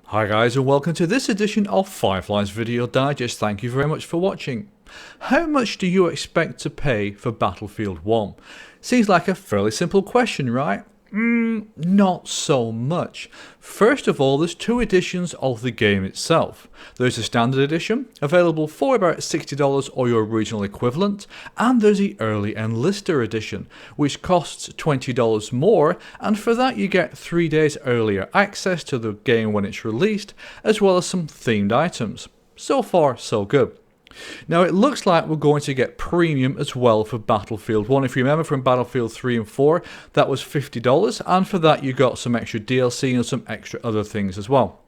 Hi guys and welcome to this edition of Phyrefli's Video Digest. Thank you very much for watching. How much do you expect to pay for Battlefield 1? Seems like a fairly simple question, right? Not so much. First of all, there's two editions of the game itself. There's a standard edition, available for about $60 or your original equivalent, and there's the early enlister edition, which costs $20 more, and for that you get 3 days earlier access to the game when it's released, as well as some themed items. So far, so good. Now it looks like we're going to get premium as well for Battlefield 1. If you remember from Battlefield 3 and 4, that was $50, and for that you got some extra DLC and some extra other things as well.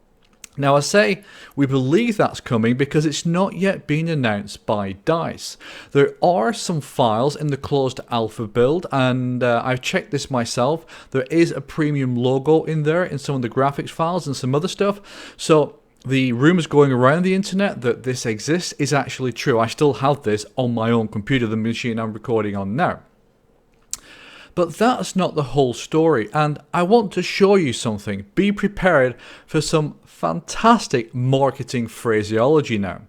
Now I say we believe that's coming because it's not yet been announced by DICE. There are some files in the closed alpha build, and I've checked this myself. There is a premium logo in there in some of the graphics files and some other stuff. So the rumours going around the internet that this exists is actually true. I still have this on my own computer, the machine I'm recording on now. But that's not the whole story, and I want to show you something. Be prepared for some fantastic marketing phraseology now.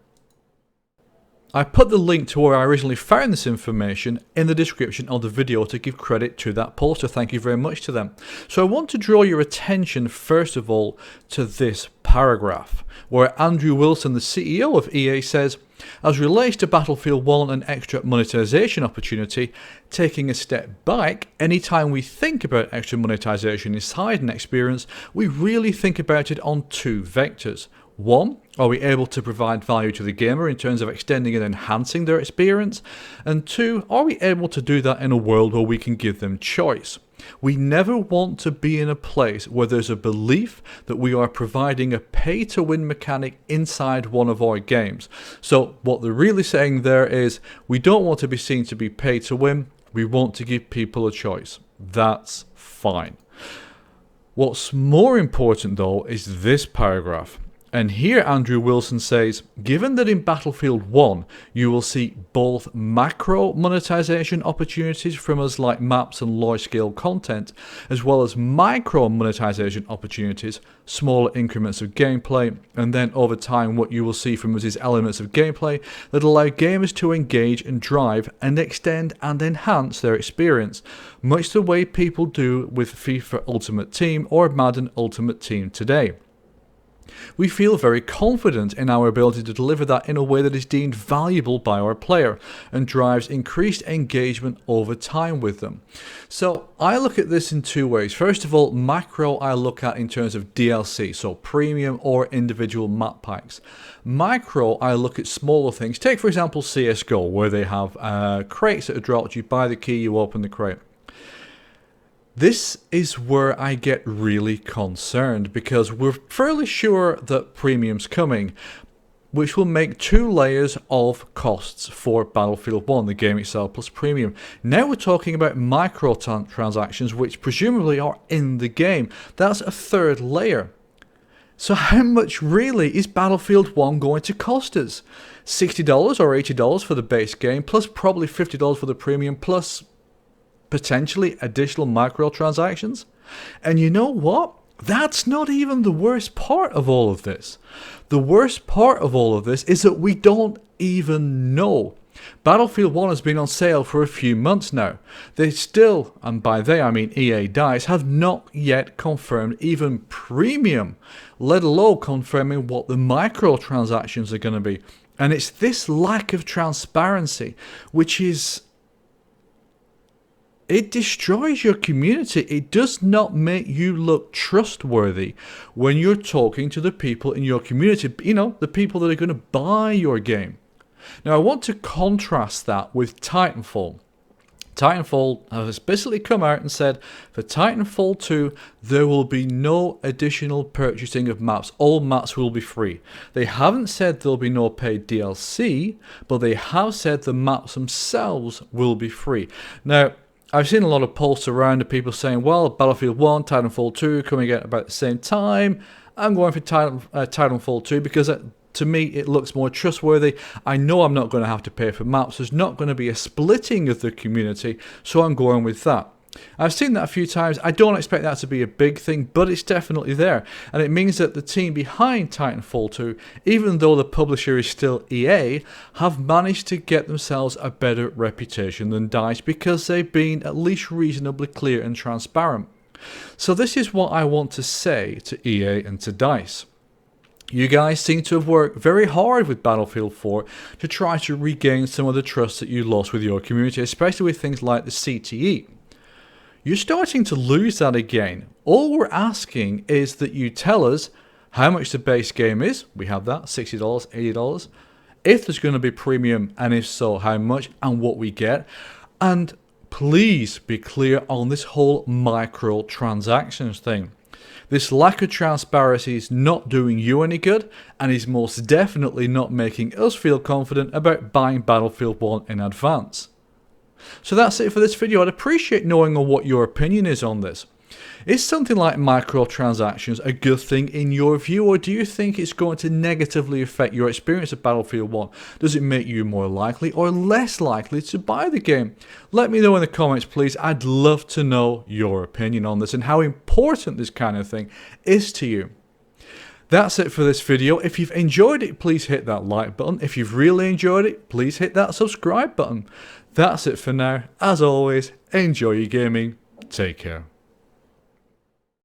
I put the link to where I originally found this information in the description of the video to give credit to that poster. Thank you very much to them. So I want to draw your attention first of all to this paragraph where Andrew Wilson, the CEO of EA, says, as relates to Battlefield 1 and extra monetization opportunity, taking a step back, anytime we think about extra monetization inside an experience, we really think about it on two vectors. One, are we able to provide value to the gamer in terms of extending and enhancing their experience? And two, are we able to do that in a world where we can give them choice? We never want to be in a place where there's a belief that we are providing a pay-to-win mechanic inside one of our games. So what they're really saying there is we don't want to be seen to be pay-to-win. We want to give people a choice. That's fine. What's more important though is this paragraph. And here Andrew Wilson says, given that in Battlefield 1 you will see both macro monetization opportunities from us like maps and large scale content, as well as micro monetization opportunities, smaller increments of gameplay, and then over time what you will see from us is elements of gameplay that allow gamers to engage and drive and extend and enhance their experience, much the way people do with FIFA Ultimate Team or Madden Ultimate Team today. We feel very confident in our ability to deliver that in a way that is deemed valuable by our player and drives increased engagement over time with them. So I look at this in two ways. First of all, macro I look at in terms of DLC, so premium or individual map packs. Micro I look at smaller things. Take for example CSGO, where they have crates that are dropped, you buy the key, you open the crate. This is where I get really concerned because we're fairly sure that premium's coming, which will make 2 layers of costs for Battlefield 1, the game itself plus premium. Now we're talking about microtransactions, which presumably are in the game. That's a 3rd layer. So how much really is Battlefield 1 going to cost us? $60 or $80 for the base game, plus probably $50 for the premium, plus potentially additional microtransactions? And you know what? That's not even the worst part of all of this. The worst part of all of this is that we don't even know. Battlefield 1 has been on sale for a few months now. They still, and by they I mean EA DICE, have not yet confirmed even premium, let alone confirming what the microtransactions are going to be. And it's this lack of transparency which is... it destroys your community. It does not make you look trustworthy when you're talking to the people in your community, you know, the people that are going to buy your game. Now, I want to contrast that with Titanfall. Titanfall has basically come out and said, for Titanfall 2, there will be no additional purchasing of maps. All maps will be free. They haven't said there'll be no paid DLC, but they have said the maps themselves will be free. Now, I've seen a lot of posts around of people saying, well, Battlefield 1, Titanfall 2 coming out about the same time. I'm going for Titanfall 2 because to me it looks more trustworthy. I know I'm not going to have to pay for maps. There's not going to be a splitting of the community, so I'm going with that. I've seen that a few times. I don't expect that to be a big thing, but it's definitely there. And it means that the team behind Titanfall 2, even though the publisher is still EA, have managed to get themselves a better reputation than DICE because they've been at least reasonably clear and transparent. So this is what I want to say to EA and to DICE. You guys seem to have worked very hard with Battlefield 4 to try to regain some of the trust that you lost with your community, especially with things like the CTE. You're starting to lose that again. All we're asking is that you tell us how much the base game is. We have that, $60, $80. If there's going to be premium, and if so, how much and what we get. And please be clear on this whole microtransactions thing. This lack of transparency is not doing you any good and is most definitely not making us feel confident about buying Battlefield 1 in advance. So that's it for this video. I'd appreciate knowing what your opinion is on this. Is something like microtransactions a good thing in your view, or do you think it's going to negatively affect your experience of Battlefield 1? Does it make you more likely or less likely to buy the game? Let me know in the comments, please. I'd love to know your opinion on this and how important this kind of thing is to you. That's it for this video. If you've enjoyed it, please hit that like button. If you've really enjoyed it, please hit that subscribe button. That's it for now. As always, enjoy your gaming. Take care.